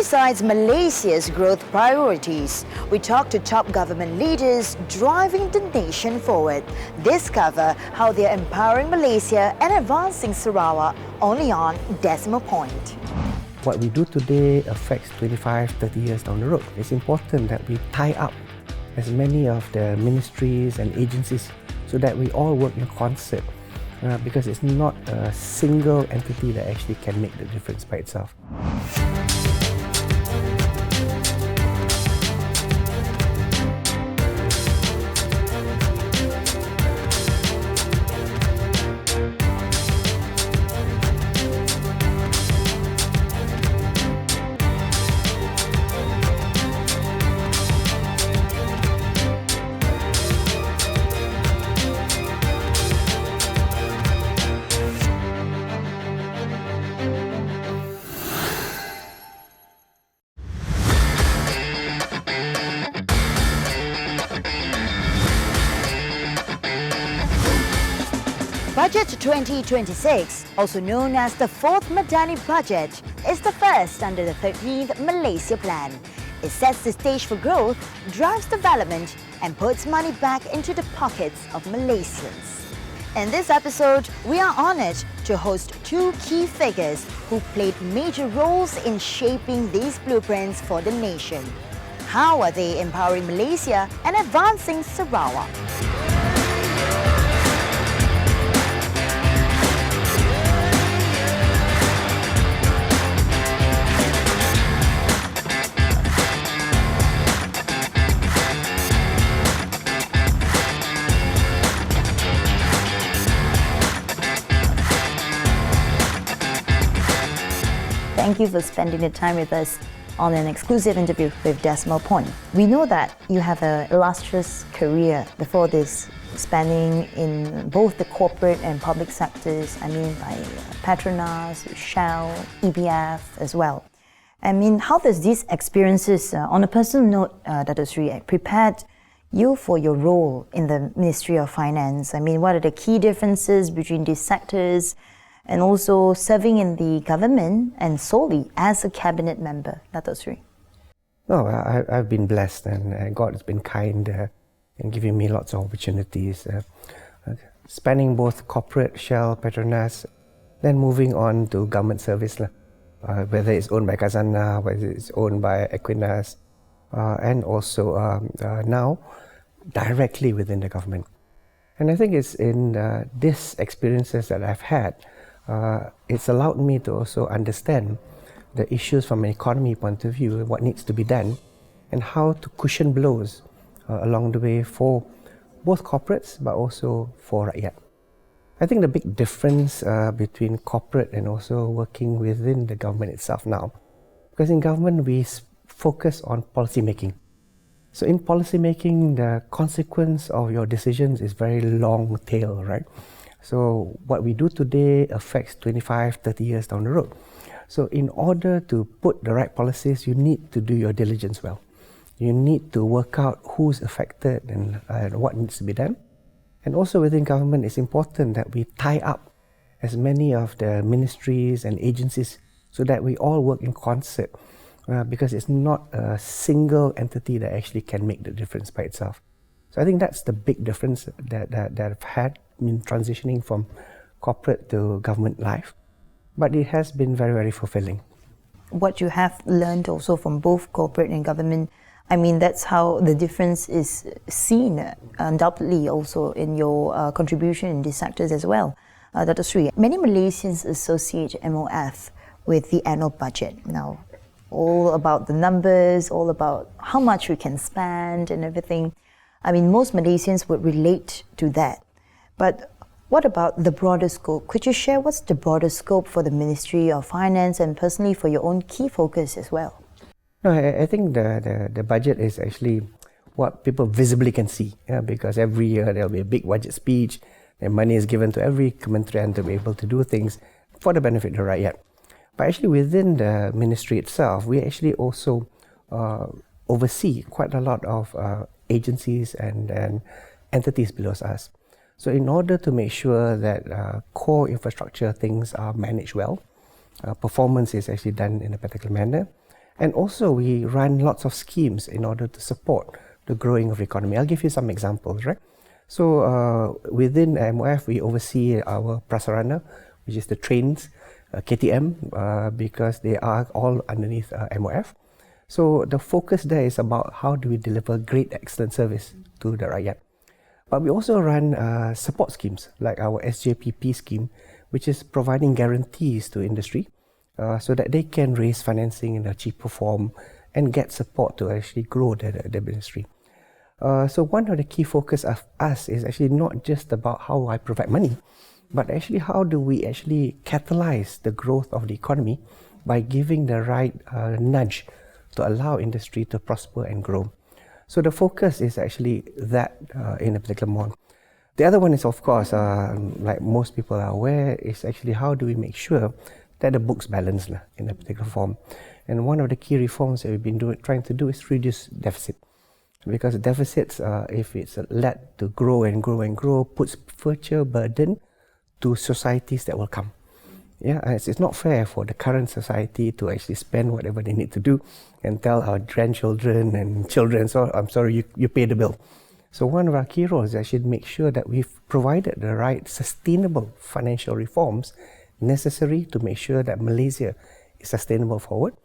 decides Malaysia's growth priorities. We talk to top government leaders driving the nation forward. Discover how they are empowering Malaysia and advancing Sarawak only on Decimal Point. What we do today affects 25, 30 years down the road. It's important that we tie up as many of the ministries and agencies so that we all work in concert because it's not a single entity that actually can make the difference by itself. Budget 2026, also known as the 4th Madani Budget, is the first under the 13th Malaysia Plan. It sets the stage for growth, drives development and puts money back into the pockets of Malaysians. In this episode, we are honoured to host two key figures who played major roles in shaping these blueprints for the nation. How are they empowering Malaysia and advancing Sarawak? Thank you for spending the time with us on an exclusive interview with Decimal Point. We know that you have an illustrious career before this, spanning in both the corporate and public sectors. I mean, by Petronas, Shell, EPF as well. I mean, how does these experiences, on a personal note, Dato' Sri, prepared you for your role in the Ministry of Finance? I mean, what are the key differences between these sectors? And also serving in the government and solely as a cabinet member, Dato' Sri? No, I've been blessed and God has been kind in giving me lots of opportunities, spanning both corporate, Shell, Petronas, then moving on to government service, whether it's owned by Khazanah, whether it's owned by Equinas, and also now directly within the government. And I think it's in these experiences that I've had, it's allowed me to also understand the issues from an economy point of view, what needs to be done, and how to cushion blows along the way for both corporates but also for rakyat. I think the big difference between corporate and also working within the government itself now, because in government we focus on policy making. So in policy making, the consequence of your decisions is very long tail, right? So what we do today affects 25, 30 years down the road. So in order to put the right policies, you need to do your diligence well. You need to work out who's affected and what needs to be done. And also within government, it's important that we tie up as many of the ministries and agencies so that we all work in concert because it's not a single entity that actually can make the difference by itself. So I think that's the big difference that I've had in transitioning from corporate to government life. But it has been very, very fulfilling. What you have learned also from both corporate and government, I mean, that's how the difference is seen undoubtedly also in your contribution in these sectors as well. Dato' Sri, many Malaysians associate MOF with the annual budget. Now, all about the numbers, all about how much we can spend and everything. I mean, most Malaysians would relate to that. But what about the broader scope? Could you share what's the broader scope for the Ministry of Finance and personally for your own key focus as well? No, I think the budget is actually what people visibly can see, because every year there'll be a big budget speech, and money is given to every kementerian to be able to do things for the benefit of the rakyat. But actually within the ministry itself, we actually also oversee quite a lot of agencies and entities below us. So in order to make sure that core infrastructure things are managed well, performance is actually done in a particular manner, And also we run lots of schemes in order to support the growing of the economy. I'll give you some examples, right? So within MOF, we oversee our Prasarana, which is the trains, KTM, because they are all underneath MOF. So the focus there is about how do we deliver great, excellent service to the rakyat. But we also run support schemes like our SJPP scheme, which is providing guarantees to industry so that they can raise financing in a cheaper form and get support to actually grow the industry. So one of the key focus of us is actually not just about how I provide money, but actually how do we actually catalyze the growth of the economy by giving the right nudge to allow industry to prosper and grow. So the focus is actually that in a particular mode. The other one is, of course, like most people are aware, is actually how do we make sure that the books balance in a particular form. And one of the key reforms that we've been trying to do is reduce deficit. Because deficits, if it's led to grow and grow and grow, puts future burden to societies that will come. Yeah, it's not fair for the current society to actually spend whatever they need to do and tell our grandchildren and children, so I'm sorry, you pay the bill. So one of our key roles is actually to make sure that we've provided the right sustainable financial reforms necessary to make sure that Malaysia is sustainable forward,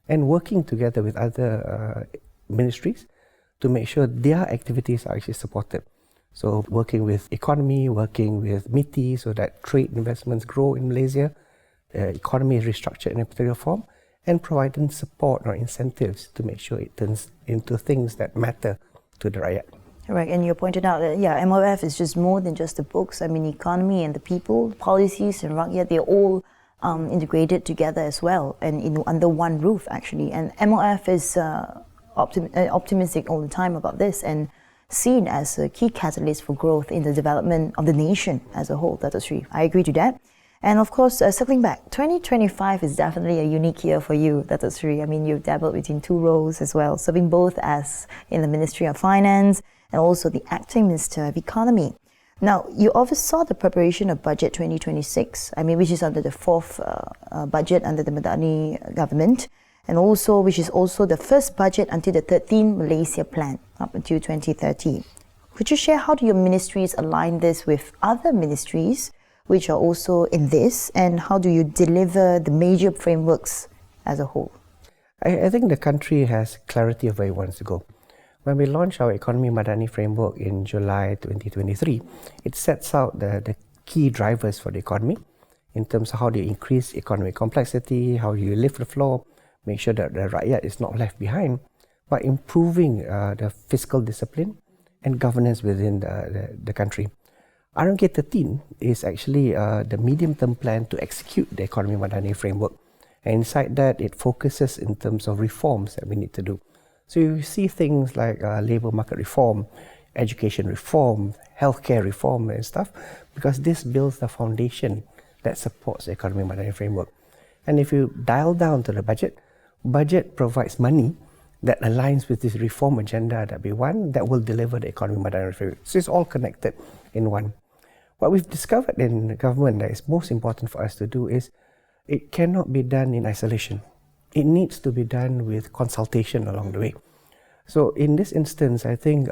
and working together with other ministries to make sure their activities are actually supported. So working with economy, working with MITI so that trade investments grow in Malaysia, the economy is restructured in a particular form, and providing support or incentives to make sure it turns into things that matter to the rakyat. Right, and you pointed out that, MOF is just more than just the books. I mean, economy and the people, policies and rakyat, they're all integrated together as well, and under one roof, actually. And MOF is optimistic all the time about this and seen as a key catalyst for growth in the development of the nation as a whole. Dato' Sri, I agree to that. And of course, circling back, 2025 is definitely a unique year for you, Dato' Sri. I mean, you've dabbled between two roles as well, serving both as in the Ministry of Finance and also the Acting Minister of Economy. Now, you oversaw the preparation of Budget 2026, which is under the fourth budget under the Madani government, and also which is also the first budget until the 13th Malaysia Plan up until 2030. Could you share how do your ministries align this with other ministries which are also in this, and how do you deliver the major frameworks as a whole? I think the country has clarity of where it wants to go. When we launched our Economy Madani framework in July 2023, it sets out the key drivers for the economy in terms of how do you increase economic complexity, how do you lift the floor, make sure that the rakyat is not left behind, by improving the fiscal discipline and governance within the country. RMK 13 is actually the medium-term plan to execute the Economy Madani framework. And inside that, it focuses in terms of reforms that we need to do. So you see things like labour market reform, education reform, healthcare reform and stuff, because this builds the foundation that supports the Economy Madani framework. And if you dial down to the budget provides money that aligns with this reform agenda that we want, that will deliver the Economy Madani framework. So it's all connected in one. What we've discovered in the government that is most important for us to do is it cannot be done in isolation. It needs to be done with consultation along the way. So in this instance, I think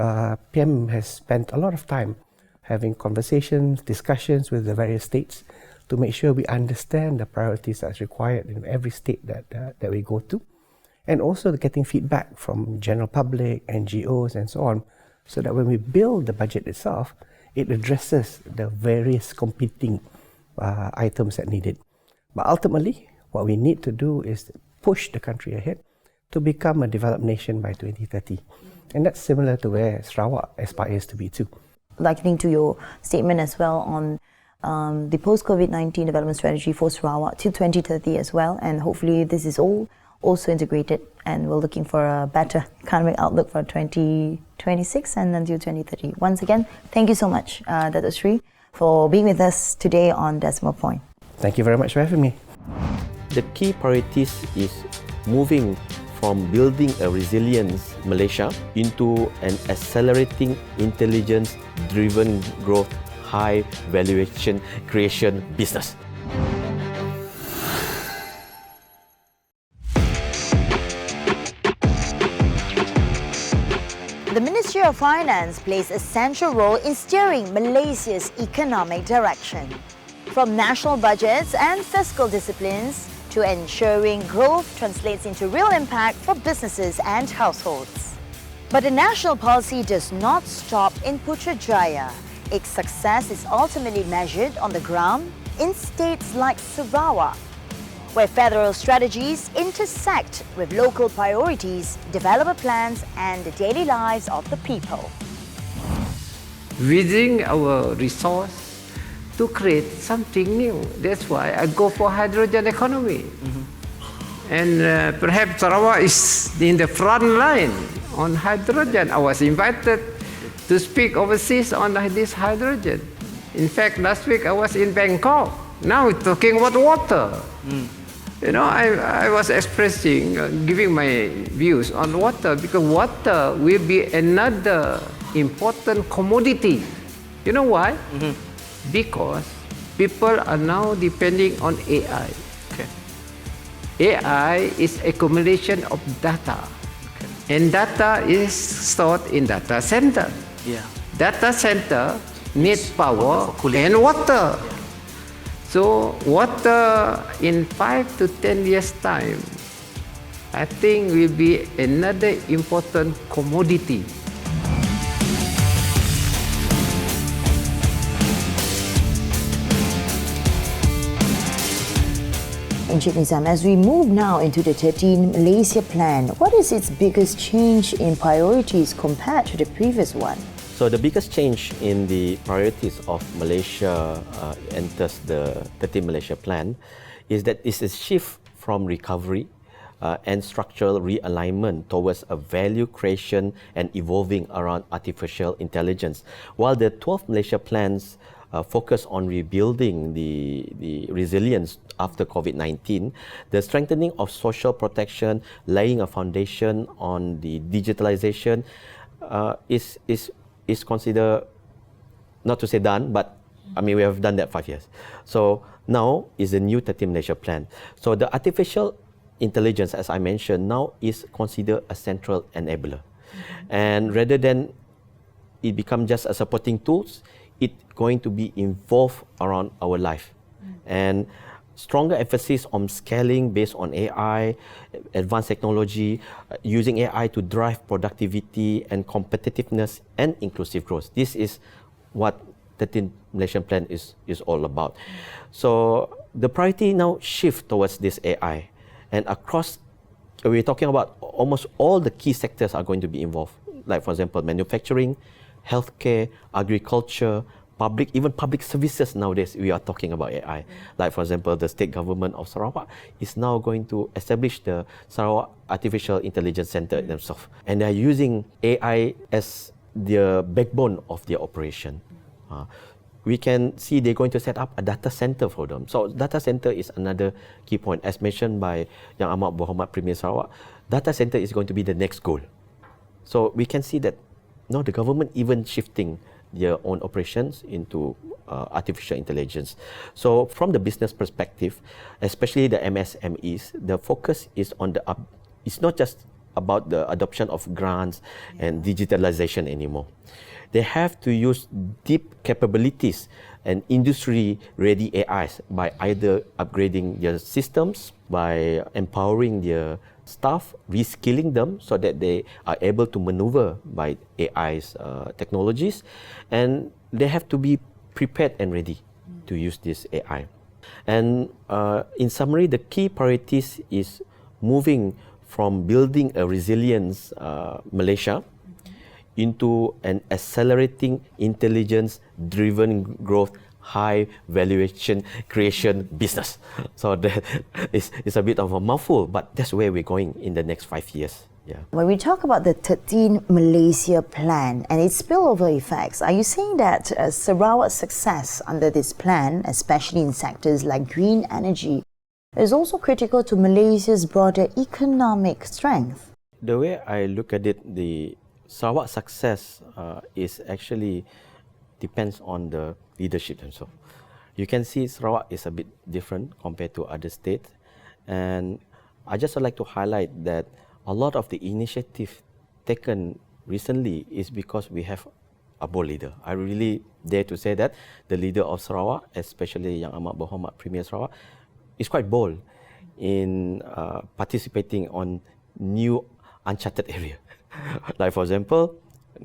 PM has spent a lot of time having conversations, discussions with the various states to make sure we understand the priorities that's required in every state that we go to, and also getting feedback from general public, NGOs and so on, so that when we build the budget itself, it addresses the various competing items that needed. But ultimately, what we need to do is push the country ahead to become a developed nation by 2030. And that's similar to where Sarawak aspires to be too. Likening to your statement as well on the post-COVID-19 development strategy for Sarawak till 2030 as well, and hopefully this is all also integrated, and we're looking for a better economic outlook for 2026 and until 2030. Once again, thank you so much, Dato' Sri, for being with us today on Decimal Point. Thank you very much for having me. The key priorities is moving from building a resilient Malaysia into an accelerating intelligence-driven growth, high valuation creation business. microfinance plays a central role in steering Malaysia's economic direction. From national budgets and fiscal disciplines to ensuring growth translates into real impact for businesses and households. But the national policy does not stop in Putrajaya. Its success is ultimately measured on the ground in states like Sarawak, where federal strategies intersect with local priorities, developer plans and the daily lives of the people. Using our resource to create something new. That's why I go for hydrogen economy. And perhaps Sarawak is in the front line on hydrogen. I was invited to speak overseas on this hydrogen. In fact, last week I was in Bangkok. Now we're talking about water. You know, I was expressing, giving my views on water because water will be another important commodity. You know why? Because people are now depending on AI. AI is accumulation of data. And data is stored in data center. Data center needs power and water. So water in 5 to 10 years time, I think will be another important commodity. Encik Nizam, as we move now into the 13 Malaysia plan, what is its biggest change in priorities compared to the previous one? So the biggest change in the priorities of Malaysia enters the 13 Malaysia plan is that it's a shift from recovery and structural realignment towards a value creation and evolving around artificial intelligence. While the 12 Malaysia plans focus on rebuilding the resilience after COVID-19, the strengthening of social protection, laying a foundation on the digitalization is considered, not to say done, but I mean we have done that 5 years. So now is the new 13 Malaysia plan. So the artificial intelligence, as I mentioned, now is considered a central enabler. And rather than it become just a supporting tools, it's going to be involved around our life. And stronger emphasis on scaling based on AI, advanced technology, using AI to drive productivity and competitiveness and inclusive growth. This is what the 13 Malaysian plan is all about. So the priority now shift towards this AI. And across, we're talking about almost all the key sectors are going to be involved. Like for example, manufacturing, healthcare, agriculture, even public services nowadays, we are talking about AI. Like for example, the state government of Sarawak is now going to establish the Sarawak Artificial Intelligence Center themselves. And they're using AI as the backbone of their operation. We can see they're going to set up a data center for them. So data center is another key point. As mentioned by Yang Amat Berhormat Premier Sarawak, data center is going to be the next goal. So we can see that now the government even shifting their own operations into artificial intelligence. So from the business perspective, especially the MSMEs, the focus is on it's not just about the adoption of grants and digitalization anymore. They have to use deep capabilities and industry-ready AIs by either upgrading their systems, by empowering their staff, reskilling them so that they are able to maneuver by AI's technologies, and they have to be prepared and ready to use this AI. And in summary, the key priorities is moving from building a resilient Malaysia into an accelerating intelligence-driven growth, high valuation creation business. So that is a bit of a mouthful, but that's where we're going in the next 5 years. Yeah. When we talk about the 13 Malaysia plan and its spillover effects, are you saying that Sarawak's success under this plan, especially in sectors like green energy, is also critical to Malaysia's broader economic strength? The way I look at it, the Sarawak success is actually depends on the leadership themselves. You can see Sarawak is a bit different compared to other states, and I just would like to highlight that a lot of the initiative taken recently is because we have a bold leader. I really dare to say that the leader of Sarawak, especially Yang Amat Berhormat Premier Sarawak, is quite bold in participating on new uncharted area. Like for example,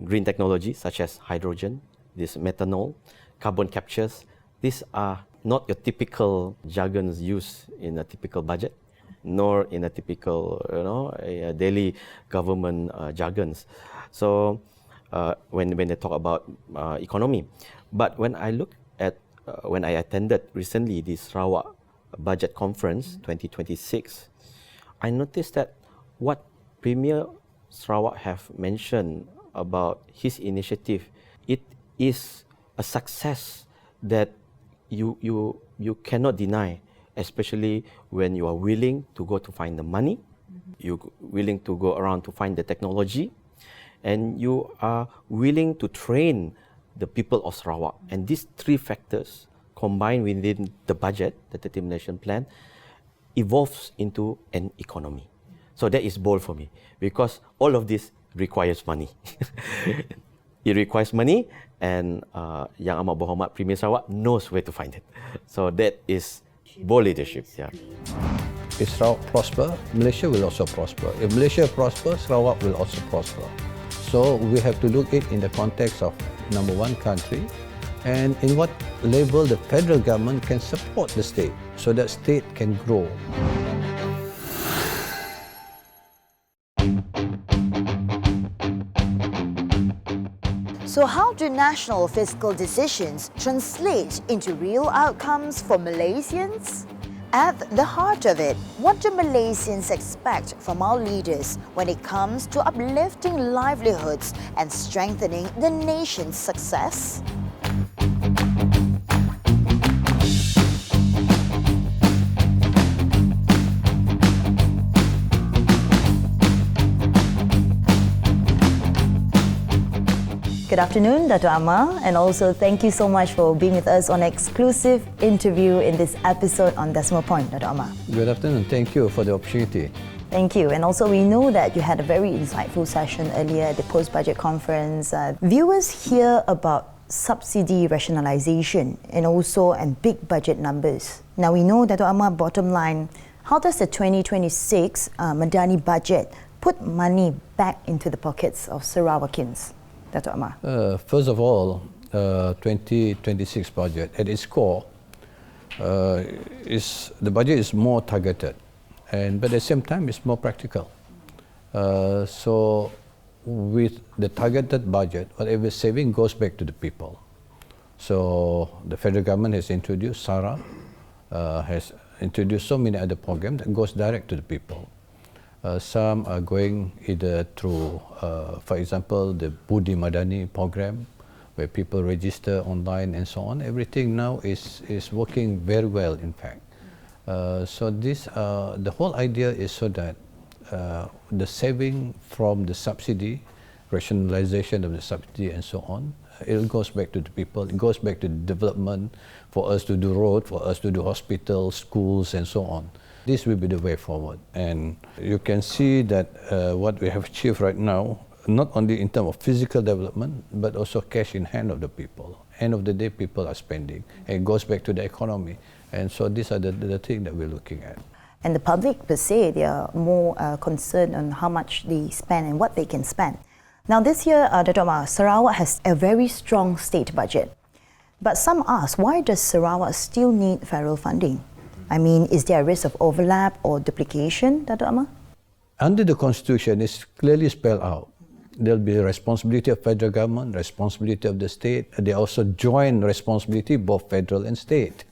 green technology such as hydrogen, this methanol, carbon captures. These are not your typical jargons used in a typical budget, nor in a typical, daily government jargons. So when they talk about economy, but when I look at when I attended recently the Sarawak Budget Conference 2026, I noticed that what Premier Sarawak have mentioned about his initiative, it is a success that you cannot deny, especially when you are willing to go to find the money, you're willing to go around to find the technology, and you are willing to train the people of Sarawak. And these three factors combined within the budget, the 30 Malaysian plan, evolves into an economy. So that is bold for me, because all of this requires money. It requires money, and Yang Amat Berhormat Premier Sarawak knows where to find it. So that is bold leadership. Yeah. If Sarawak prosper, Malaysia will also prosper. If Malaysia prospers, Sarawak will also prosper. So we have to look at it in the context of number one, country, and in what level the federal government can support the state so that state can grow. So how do national fiscal decisions translate into real outcomes for Malaysians? At the heart of it, what do Malaysians expect from our leaders when it comes to uplifting livelihoods and strengthening the nation's success? Good afternoon, Dato' Amar, and also thank you so much for being with us on an exclusive interview in this episode on Decimal Point, Dato' Amar. Good afternoon. Thank you for the opportunity. Thank you. And also, we know that you had a very insightful session earlier at the post-budget conference. Viewers hear about subsidy rationalisation and also big budget numbers. Now, we know, Dato' Amar, bottom line, how does the 2026 Madani budget put money back into the pockets of Sarawakians? Dato' Amar. First of all, 2026 budget at its core the budget is more targeted, but at the same time it's more practical. So with the targeted budget, whatever saving goes back to the people. So the federal government has introduced SARA, has introduced so many other programs that goes direct to the people. Some are going either through, for example, the Budi Madani program, where people register online and so on. Everything now is working very well, in fact. So this, the whole idea is so that the saving from the subsidy, rationalization of the subsidy and so on, it goes back to the people, it goes back to the development, for us to do road, for us to do hospitals, schools and so on. This will be the way forward, and you can see that what we have achieved right now, not only in terms of physical development, but also cash in hand of the people. End of the day, people are spending, and it goes back to the economy, and so these are the things that we're looking at. And the public per se, they are more concerned on how much they spend and what they can spend. Now this year, Dato' Amar, Sarawak has a very strong state budget, but some ask, why does Sarawak still need federal funding? I mean, is there a risk of overlap or duplication, Dato' Amar? Under the Constitution, it's clearly spelled out. There'll be a responsibility of federal government, responsibility of the state. They also join responsibility, both federal and state.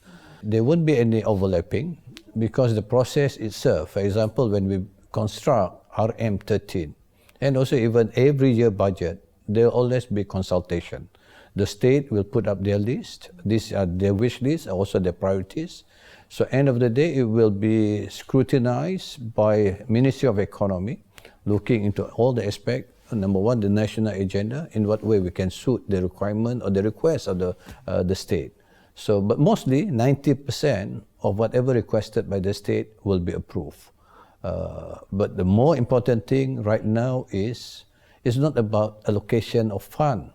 There won't be any overlapping because the process itself, for example, when we construct RM13, and also even every year budget, there'll always be consultation. The state will put up their list. These are their wish lists, also their priorities. So end of the day, it will be scrutinized by Ministry of Economy, looking into all the aspects. Number one, the national agenda, in what way we can suit the requirement or the request of the state. So, but mostly 90% of whatever requested by the state will be approved. But the more important thing right now is It's not about allocation of fund,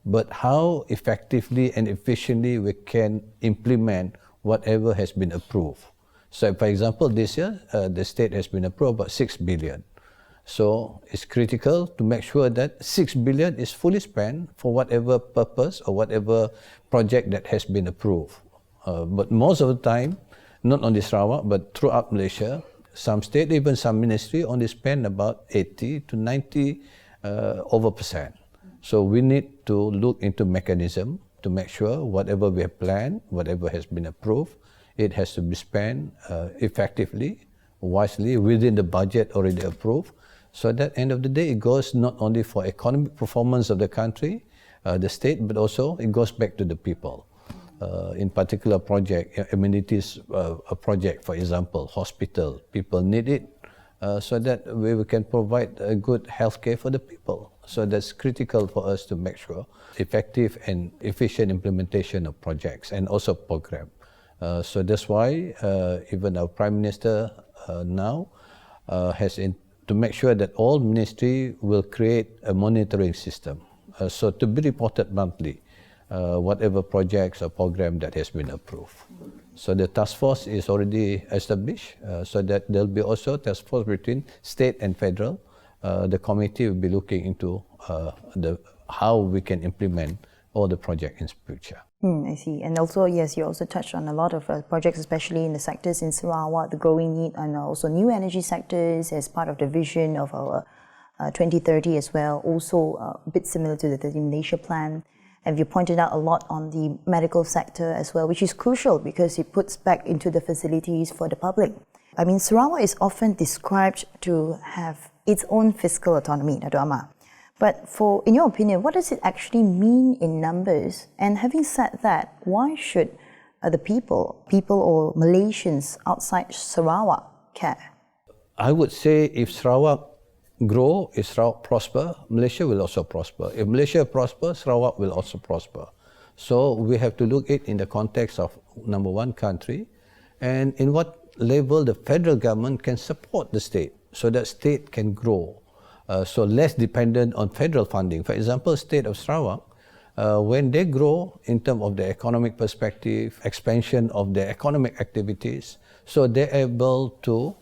but how effectively and efficiently we can implement whatever has been approved. So, for example, this year, the state has been approved about 6 billion. So, it's critical to make sure that 6 billion is fully spent for whatever purpose or whatever project that has been approved. But most of the time, not only Sarawak, but throughout Malaysia, some state, even some ministry, only spend about 80 to 90 %. So we need to look into mechanism to make sure whatever we have planned, whatever has been approved, it has to be spent effectively, wisely, within the budget already approved, so that end of the day, it goes not only for economic performance of the country, the state, but also it goes back to the people. In particular project, amenities project, for example, hospital, people need it, so that we can provide a good healthcare for the people. So that's critical for us to make sure effective and efficient implementation of projects and also program. So that's why even our Prime Minister now has to make sure that all ministry will create a monitoring system. So to be reported monthly, whatever projects or program that has been approved. So the task force is already established, so that there'll be also task force between state and federal. The committee will be looking into how we can implement all the projects in future. I see. And also, yes, you also touched on a lot of projects, especially in the sectors in Sarawak, the growing need, and also new energy sectors as part of the vision of our 2030 as well. Also a bit similar to the 13 Malaysia plan. And you pointed out a lot on the medical sector as well, which is crucial because it puts back into the facilities for the public. I mean, Sarawak is often described to have its own fiscal autonomy, Dato' Amar. But in your opinion, what does it actually mean in numbers? And having said that, why should the people or Malaysians outside Sarawak care? I would say if Sarawak grow, if Sarawak prosper, Malaysia will also prosper. If Malaysia prospers, Sarawak will also prosper. So we have to look at it in the context of number one, country, and in what level the federal government can support the state so that state can grow. So less dependent on federal funding. For example, state of Sarawak, when they grow in terms of the economic perspective, expansion of their economic activities, so they're able to,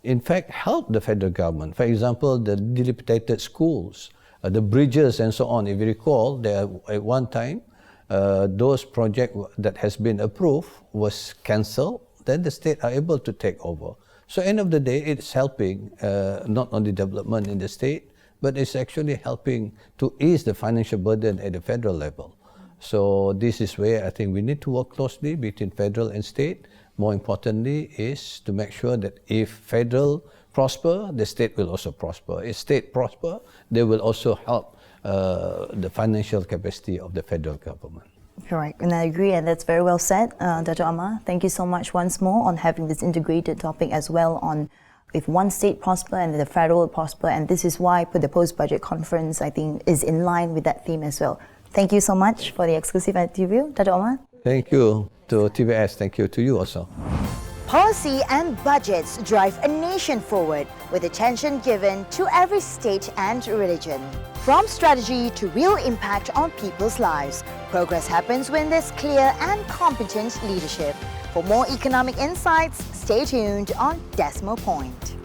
in fact, help the federal government. For example, the dilapidated schools, the bridges and so on. If you recall, there at one time, those projects that has been approved was cancelled, then the state are able to take over. So end of the day, it's helping not only development in the state, but it's actually helping to ease the financial burden at the federal level. So this is where I think we need to work closely between federal and state. More importantly is to make sure that if federal prosper, the state will also prosper. If state prosper, they will also help the financial capacity of the federal government. Correct, and I agree, and that's very well said, Dato' Amar. Thank you so much once more on having this integrated topic as well on if one state prosper and the federal will prosper, and this is why the post-budget conference, I think, is in line with that theme as well. Thank you so much for the exclusive interview, Dato' Amar. Thank you to TVS, thank you to you also. Policy and budgets drive a nation forward with attention given to every state and religion. From strategy to real impact on people's lives, progress happens when there's clear and competent leadership. For more economic insights, stay tuned on Decimal Point.